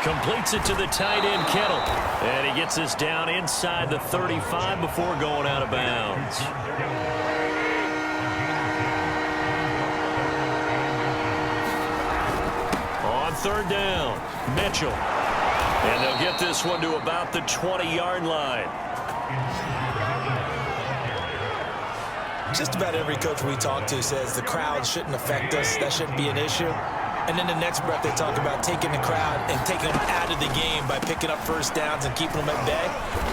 Completes it to the tight end, Kittle. And he gets this down inside the 35 before going out of bounds. On third down, Mitchell. And they'll get this one to about the 20-yard line. Just about every coach we talk to says the crowd shouldn't affect us. That shouldn't be an issue. And then the next breath they talk about taking the crowd and taking them out of the game by picking up first downs and keeping them at bay.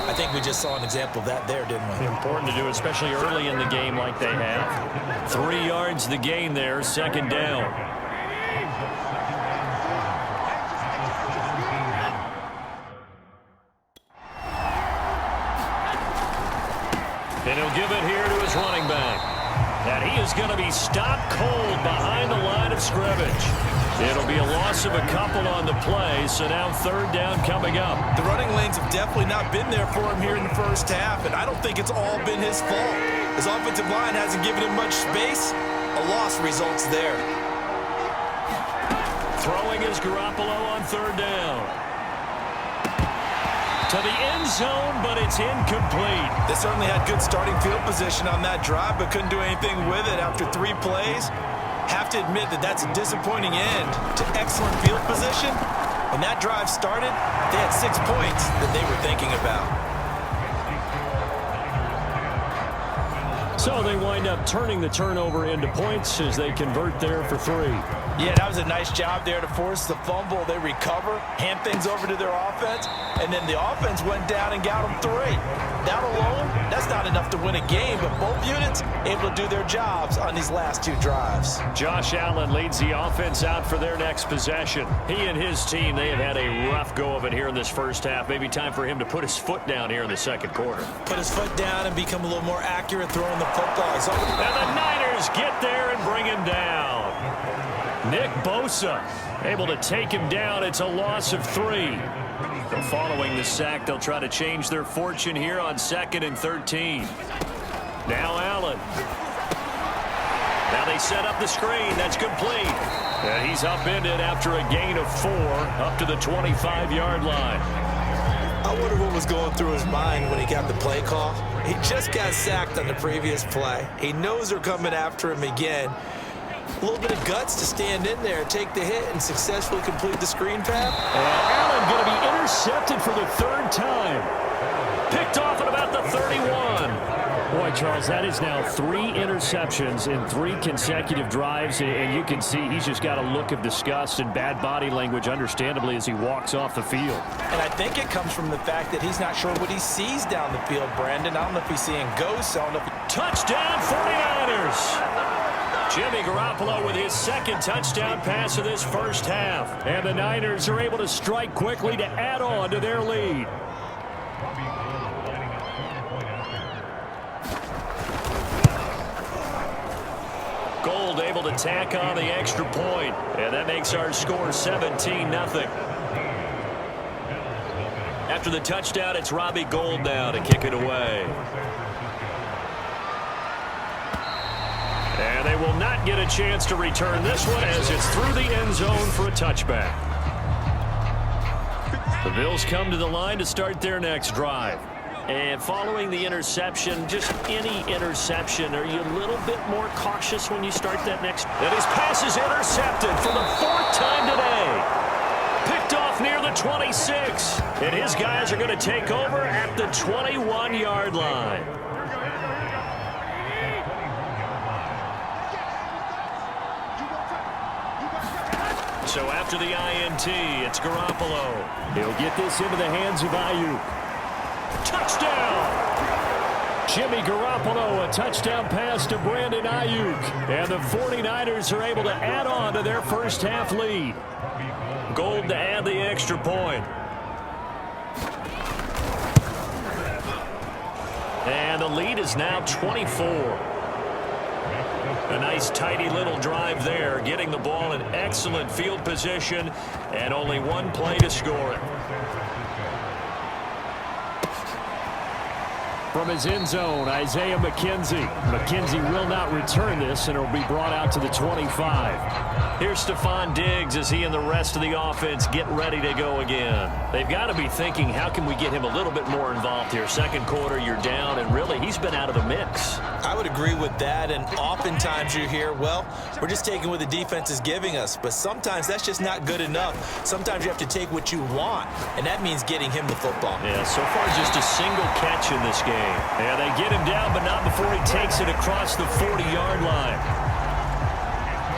I think we just saw an example of that there, didn't we? Important to do, especially early in the game like they have. 3 yards the gain there, second down. And he'll give it here to his running back. And he is going to be stopped cold behind the line of scrimmage. It'll be a loss of a couple on the play, so now third down coming up. The running lanes have definitely not been there for him here in the first half, and I don't think it's all been his fault. His offensive line hasn't given him much space. A loss results there. Throwing is Garoppolo on third down. To the end zone, but it's incomplete. They certainly had good starting field position on that drive, but couldn't do anything with it after 3 plays. Have to admit that that's a disappointing end to excellent field position. When that drive started, they had 6 points that they were thinking about. So they wind up turning the turnover into points as they convert there for 3. Yeah, that was a nice job there to force the fumble. They recover, hand things over to their offense, and then the offense went down and got them 3. That alone, that's not enough to win a game, but both units able to do their jobs on these last 2 drives. Josh Allen leads the offense out for their next possession. He and his team, they have had a rough go of it here in this first half. Maybe time for him to put his foot down here in the second quarter. Put his foot down and become a little more accurate throwing the football. And the Niners get there and bring him down. Nick Bosa able to take him down. It's a loss of 3. But following the sack, they'll try to change their fortune here on 2nd and 13. Now Allen. Now they set up the screen. That's complete. And he's upended after a gain of 4 up to the 25-yard line. I wonder what was going through his mind when he got the play call. He just got sacked on the previous play. He knows they're coming after him again. A little bit of guts to stand in there, take the hit, and successfully complete the screen pass. And Allen going to be intercepted for the 3rd time. Picked off at about the 31. Boy, Charles, that is now 3 interceptions in 3 consecutive drives, and you can see he's just got a look of disgust and bad body language, understandably, as he walks off the field. And I think it comes from the fact that he's not sure what he sees down the field, Brandon. I don't know if he's seeing ghosts. I don't know if Touchdown, 49ers! Jimmy Garoppolo with his 2nd touchdown pass of this first half. And the Niners are able to strike quickly to add on to their lead. Gold able to tack on the extra point. And that makes our score 17-0. After the touchdown, it's Robbie Gould now to kick it away. And they will not get a chance to return this one as it's through the end zone for a touchback. The Bills come to the line to start their next drive. And following the interception, just any interception, are you a little bit more cautious when you start that next? And his pass is intercepted for the 4th time today. Picked off near the 26. And his guys are going to take over at the 21-yard line. So after the INT, it's Garoppolo. He'll get this into the hands of Ayuk. Touchdown! Jimmy Garoppolo, a touchdown pass to Brandon Ayuk. And the 49ers are able to add on to their first half lead. Gould to add the extra point. And the lead is now 24. A nice, tidy little drive there, getting the ball in excellent field position, and only 1 play to score it. From his end zone, Isaiah McKenzie. McKenzie will not return this, and it will be brought out to the 25. Here's Stephon Diggs as he and the rest of the offense get ready to go again. They've got to be thinking, how can we get him a little bit more involved here? Second quarter, you're down, and really, he's been out of the mix. I would agree with that, and oftentimes you hear, well, we're just taking what the defense is giving us, but sometimes that's just not good enough. Sometimes you have to take what you want, and that means getting him the football. Yeah, so far just a single catch in this game. Yeah, they get him down, but not before he takes it across the 40-yard line.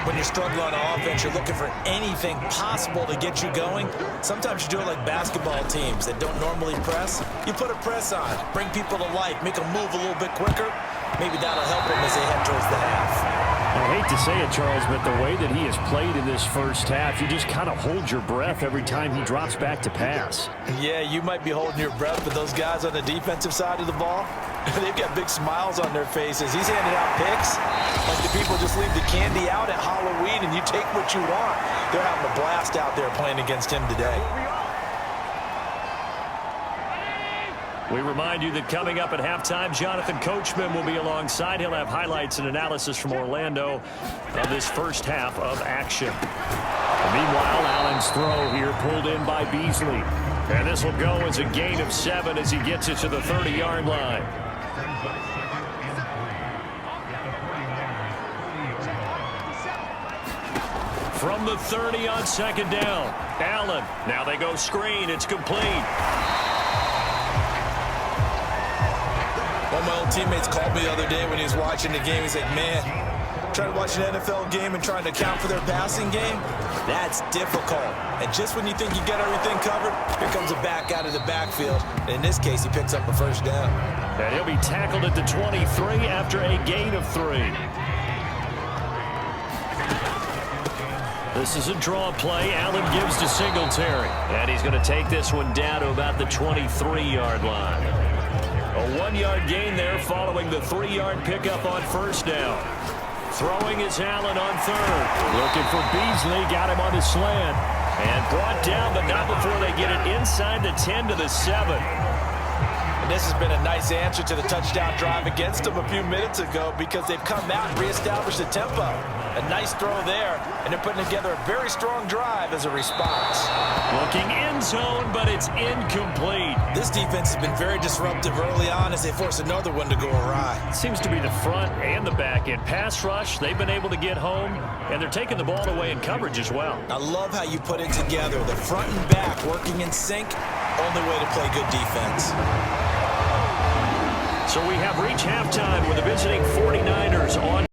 When you're struggling on offense, you're looking for anything possible to get you going. Sometimes you do it like basketball teams that don't normally press. You put a press on, bring people to life, make them move a little bit quicker. Maybe that'll help them as they head towards the half. I hate to say it, Charles, but the way that he has played in this first half, you just kind of hold your breath every time he drops back to pass. Yeah, you might be holding your breath, but those guys on the defensive side of the ball, they've got big smiles on their faces. He's handing out picks like the people just leave the candy out at Halloween and you take what you want. They're having a blast out there playing against him today. We remind you that coming up at halftime, Jonathan Coachman will be alongside. He'll have highlights and analysis from Orlando of this first half of action. And meanwhile, Allen's throw here pulled in by Beasley. And this will go as a gain of 7 as he gets it to the 30-yard line. From the 30 on second down, Allen. Now they go screen. It's complete. One of my old teammates called me the other day when he was watching the game. He's like, man, trying to watch an NFL game and trying to account for their passing game, that's difficult. And just when you think you got everything covered, here comes a back out of the backfield. And in this case, he picks up a first down. And he'll be tackled at the 23 after a gain of 3. This is a draw play. Allen gives to Singletary. And he's going to take this one down to about the 23-yard line. A 1-yard gain there following the 3-yard pickup on first down. Throwing is Allen on third. Looking for Beasley. Got him on his slant. And brought down, but not before they get it inside the 10 to the 7. And this has been a nice answer to the touchdown drive against them a few minutes ago because they've come out and reestablished the tempo. A nice throw there, and they're putting together a very strong drive as a response. Looking end zone, but it's incomplete. This defense has been very disruptive early on as they force another one to go awry. It seems to be the front and the back end. Pass rush, they've been able to get home, and they're taking the ball away in coverage as well. I love how you put it together. The front and back working in sync, only way to play good defense. So we have reached halftime with the visiting 49ers on